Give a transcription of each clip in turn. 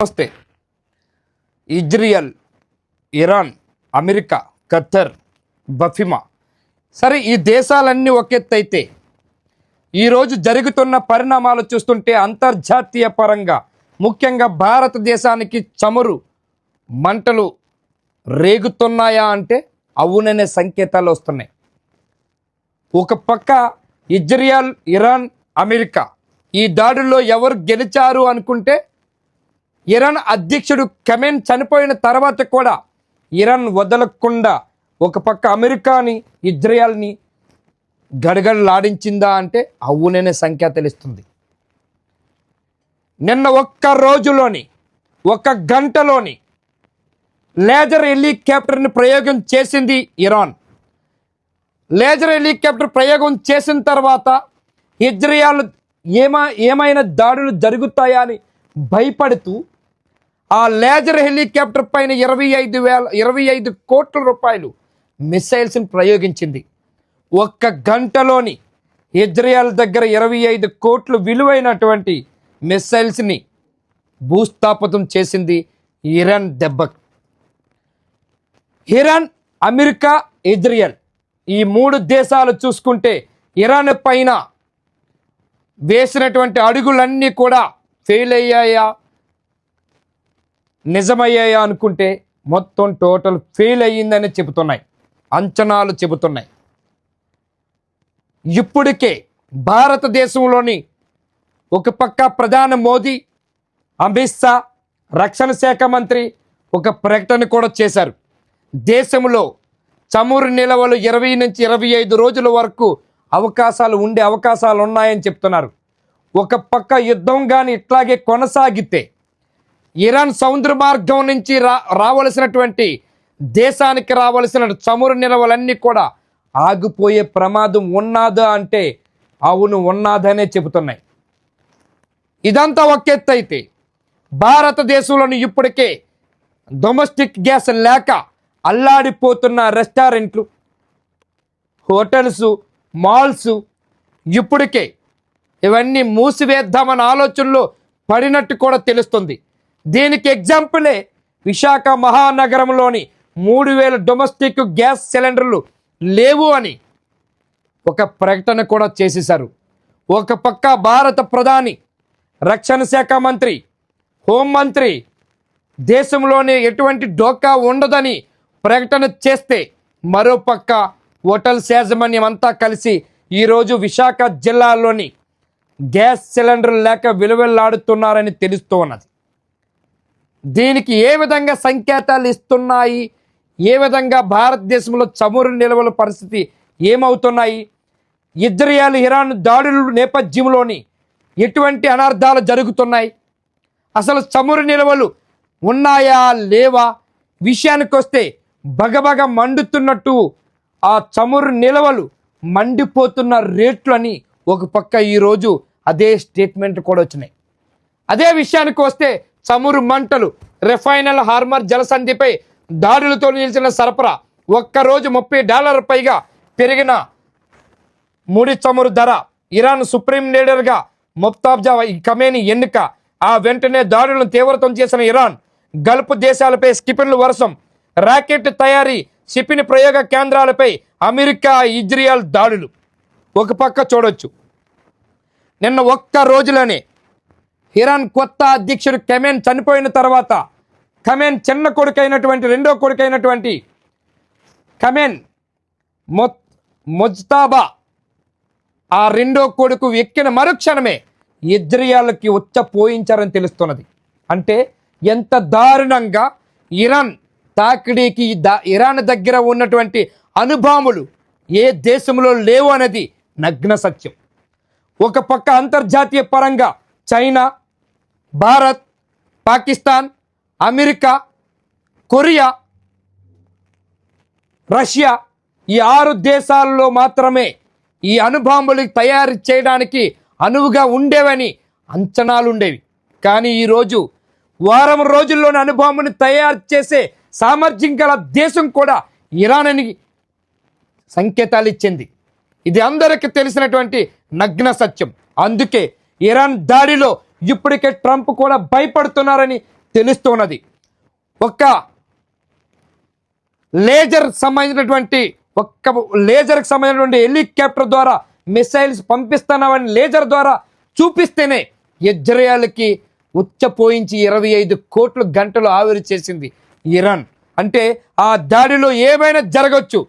వస్తే Israel, Iran, America, Khattar, బఫిమా, సరే ఈ దేశాలన్నీ ఒక ఎత్తు అయితే ఈరోజు జరుగుతున్న పరిణామాలు చూస్తుంటే అంతర్జాతీయ పరంగా ముఖ్యంగా భారతదేశానికి చమురు మంటలు రేగుతున్నాయా అంటే అవుననే సంకేతాలు వస్తున్నాయి. ఒక పక్క ఇజ్రాయెల్, ఇరాన్, అమెరికా ఈ దాడుల్లో ఎవరు గెలిచారు అనుకుంటే ఇరాన్ అధ్యక్షుడు ఖమేని చనిపోయిన తర్వాత కూడా ఇరాన్ వదలకుండా ఒక పక్క అమెరికాని, ఇజ్రాయెల్ని గడగడలాడించిందా అంటే అవుననే సంకేతాలు ఇస్తుంది. నిన్న ఒక్క రోజులోని, ఒక గంటలోని లేజర్ హెలికాప్టర్ని ప్రయోగం చేసింది ఇరాన్. లేజర్ హెలికాప్టర్ ప్రయోగం చేసిన తర్వాత ఇజ్రాయెల్ ఏమైనా దాడులు జరుగుతాయా అని భయపడుతూ ఆ లేజర్ హెలికాప్టర్ పైన 25 కోట్ల రూపాయలు మిసైల్స్ని ప్రయోగించింది. ఒక్క గంటలోని ఇజ్రాయెల్ దగ్గర 25 కోట్లు విలువైనటువంటి మిసైల్స్ని భూస్థాపితం చేసింది ఇరాన్ దెబ్బకు. ఇరాన్, అమెరికా, ఇజ్రాయెల్ ఈ 3 దేశాలు చూసుకుంటే ఇరాన్ పైన వేసినటువంటి అడుగులన్నీ కూడా ఫెయిల్ అయ్యాయా, నిజమయ్యాయా అనుకుంటే మొత్తం టోటల్ ఫెయిల్ అయ్యిందని చెబుతున్నాయి, అంచనాలు చెబుతున్నాయి. ఇప్పటికే భారతదేశంలోని ఒక పక్క ప్రధాని మోదీ, అమిత్ షా, రక్షణ శాఖ మంత్రి ఒక ప్రకటన కూడా చేశారు. దేశంలో చమురు నిల్వలు 20 నుంచి 25 రోజుల వరకు ఉండే అవకాశాలు ఉన్నాయని చెప్తున్నారు. ఒక పక్క యుద్ధం కానీ ఇట్లాగే కొనసాగితే ఇరాన్ సముద్ర మార్గం నుంచి రావలసినటువంటి దేశానికి రావలసిన చమురు నిల్వలన్నీ కూడా ఆగిపోయే ప్రమాదం ఉన్నదా అంటే అవును ఉన్నదనే చెబుతున్నాయి. ఇదంతా ఒక ఎత్తు అయితే భారతదేశంలోని ఇప్పటికే డొమెస్టిక్ గ్యాస్ లేక అల్లాడిపోతున్న రెస్టారెంట్లు, హోటల్స్, మాల్స్ ఇప్పటికే ఇవన్నీ మూసివేద్దామన్న ఆలోచనలో పడినట్టు కూడా తెలుస్తుంది. దీనికి ఎగ్జాంపులే విశాఖ మహానగరంలోని 3000 డొమెస్టిక్ గ్యాస్ సిలిండర్లు లేవు అని ఒక ప్రకటన కూడా చేసేశారు. ఒక పక్క భారత ప్రధాని, రక్షణ శాఖ మంత్రి, హోంమంత్రి దేశంలోనే ఎటువంటి డోకా ఉండదని ప్రకటన చేస్తే మరోపక్క హోటల్స్ యాజమాన్యం అంతా కలిసి ఈరోజు విశాఖ జిల్లాలోని గ్యాస్ సిలిండర్లు లేక విలువెల్లాడుతున్నారని తెలుస్తూ ఉన్నది. దీనికి ఏ విధంగా సంకేతాలు ఇస్తున్నాయి, ఏ విధంగా భారతదేశంలో చమురు నిల్వల పరిస్థితి ఏమవుతున్నాయి, ఇజ్రాయెల్, ఇరాన్ దాడుల నేపథ్యంలోని ఎటువంటి అనర్థాలు జరుగుతున్నాయి, అసలు చమురు నిల్వలు ఉన్నాయా లేవా విషయానికి వస్తే బగబగ మండుతున్నట్టు ఆ చమురు నిల్వలు మండిపోతున్న రేట్లు అని ఒక పక్క ఈరోజు అదే స్టేట్మెంట్ కూడా వచ్చినాయి. అదే విషయానికి వస్తే చమురు మంటలు, రిఫైనల్ హార్మర్ జలసంధిపై దాడులతో నిలిచిన సరఫరా, ఒక్కరోజు $30 పైగా పెరిగిన ముడి చమురు ధర, ఇరాన్ సుప్రీం లీడర్గా ముఫ్తాజా ఖమేని ఎన్నిక, ఆ వెంటనే దాడులను తీవ్రతం చేసిన ఇరాన్, గల్ఫ్ దేశాలపై స్కిపిన్ల వర్షం, రాకెట్ తయారీ, షిపిన్ ప్రయోగ కేంద్రాలపై అమెరికా, ఇజ్రాయెల్ దాడులు ఒక పక్క చూడొచ్చు. నిన్న ఒక్క రోజులోనే ఇరాన్ కొత్త అధ్యక్షుడు ఖమేని చనిపోయిన తర్వాత ఖమేని చిన్న కొడుకైనటువంటి, రెండో కొడుకైనటువంటి ఖమేని ముజ్తబా ఆ రెండో కొడుకు ఎక్కిన మరుక్షణమే ఇజ్రాయెల్కి పోయించారని తెలుస్తున్నది. అంటే ఎంత దారుణంగా ఇరాన్ తాకిడీకి ఇరాన్ దగ్గర ఉన్నటువంటి అణుబాంబులు ఏ దేశంలో లేవు అనేది నగ్న సత్యం. ఒక పక్క అంతర్జాతీయ పరంగా China, Bharat, Pakistan, America, Korea, Russia ఈ 6 దేశాల్లో మాత్రమే ఈ అణుబాంబులు తయారు చేయడానికి అనువుగా ఉండేవని అంచనాలు ఉండేవి. కానీ ఈరోజు వారం రోజుల్లోని అణుబాంబుని తయారు చేసే సామర్థ్యం గల దేశం కూడా ఇరాన్ అని సంకేతాలు ఇచ్చింది. ఇది అందరికీ తెలిసినటువంటి నగ్న సత్యం. అందుకే ఇరాన్ దాడిలో ఇప్పటికే ట్రంప్ కూడా భయపడుతున్నారని తెలుస్తున్నది. ఒక్క లేజర్కి సంబంధించినటువంటి హెలికాప్టర్ ద్వారా మిసైల్స్ పంపిస్తున్నామని లేజర్ ద్వారా చూపిస్తేనే ఇజ్రాయెల్కి ఉచ్చపోయించి 25 కోట్ల గంటలు ఆవిరి చేసింది ఇరాన్. అంటే ఆ దాడిలో ఏమైనా జరగవచ్చు,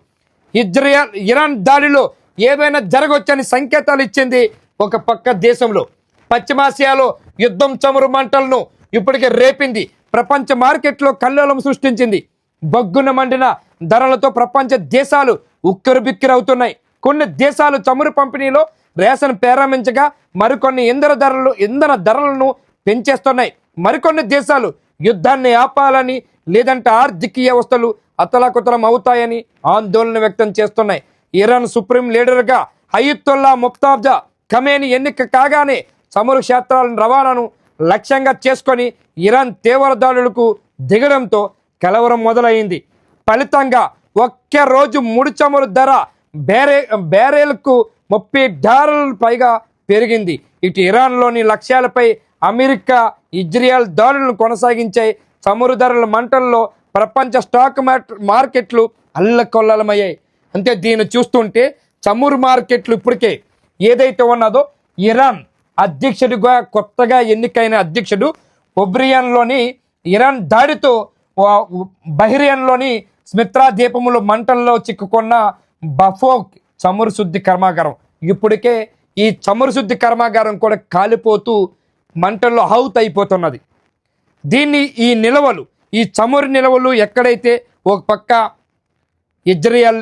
ఇరాన్ దాడిలో ఏమైనా జరగవచ్చు అని సంకేతాలు ఇచ్చింది ఒక పక్క దేశంలో. పశ్చిమాసియాలో యుద్ధం చమురు మంటలను ఇప్పటికే రేపింది. ప్రపంచ మార్కెట్లో కల్లోలం సృష్టించింది. బగ్గున మండిన ధరలతో ప్రపంచ దేశాలు ఉక్కిరిబిక్కిరవుతున్నాయి. కొన్ని దేశాలు చమురు పంపిణీలో రేషన్ ప్రారంభించగా మరికొన్ని ఇంధన ధరలను పెంచేస్తున్నాయి. మరికొన్ని దేశాలు యుద్ధాన్ని ఆపాలని లేదంటే ఆర్థిక వ్యవస్థలు అతలాకుతలం అవుతాయని ఆందోళన వ్యక్తం చేస్తున్నాయి. ఇరాన్ సుప్రీం లీడర్గా అయతుల్లా ముఫ్తాజా ఖమేని ఎన్నిక కాగానే చమురు క్షేత్రాల రవాణాను లక్ష్యంగా చేసుకొని ఇరాన్ తీవ్ర దాడులకు దిగడంతో కలవరం మొదలైంది. ఫలితంగా ఒకే రోజు ముడి చమురు ధర బ్యారెల్కు $30 పైగా పెరిగింది. ఇటు ఇరాన్లోని లక్ష్యాలపై అమెరికా, ఇజ్రాయెల్ దాడులను కొనసాగించాయి. చమురు ధరల మంటల్లో ప్రపంచ స్టాక్ మార్కెట్లు అల్లకొల్లలమయ్యాయి. అంటే దీన్ని చూస్తుంటే చమురు మార్కెట్లు ఇప్పటికే ఏదైతే ఉన్నదో ఇరాన్ అధ్యక్షుడిగా కొత్తగా ఎన్నికైన అధ్యక్షుడు ఒబ్రియన్లోని ఇరాన్ దాడితో బహ్రెయిన్లోని స్మిత్రా ద్వీపములో మంటల్లో చిక్కుకున్న బఫోక్ చమురు శుద్ధి కర్మాగారం, ఇప్పటికే ఈ చమురు శుద్ధి కర్మాగారం కూడా కాలిపోతూ మంటల్లో హౌత్ అయిపోతున్నది. ఈ చమురు నిల్వలు ఎక్కడైతే ఒక పక్క ఇజ్రాయెల్,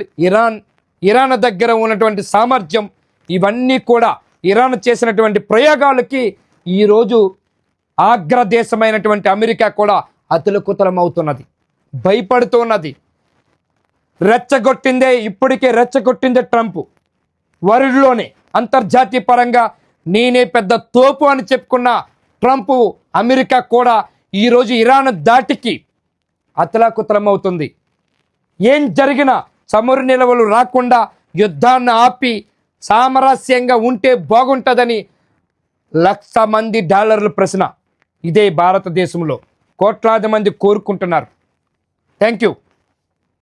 ఇరాన్ దగ్గర ఉన్నటువంటి సామర్థ్యం, ఇవన్నీ కూడా ఇరాన్ చేసినటువంటి ప్రయోగాలకి ఈరోజు ఆగ్రదేశమైనటువంటి అమెరికా కూడా అతులకుతలం అవుతున్నది, భయపడుతున్నది. ఇప్పటికే రెచ్చగొట్టిందే ట్రంప్. వరల్డ్లోనే అంతర్జాతీయ పరంగా నేనే పెద్ద తోపు అని చెప్పుకున్న ట్రంప్, అమెరికా కూడా ఈరోజు ఇరాన్ దాటికి అతలాకుతలం అవుతుంది. ఏం జరిగినా చమురు నిల్వలు రాకుండా యుద్ధాన్ని ఆపి సామరస్యంగా ఉంటే బాగుంటుందని $1,00,000 మంది ప్రశ్న ఇదే భారతదేశంలో కోట్లాది మంది కోరుకుంటున్నారు. Thank you.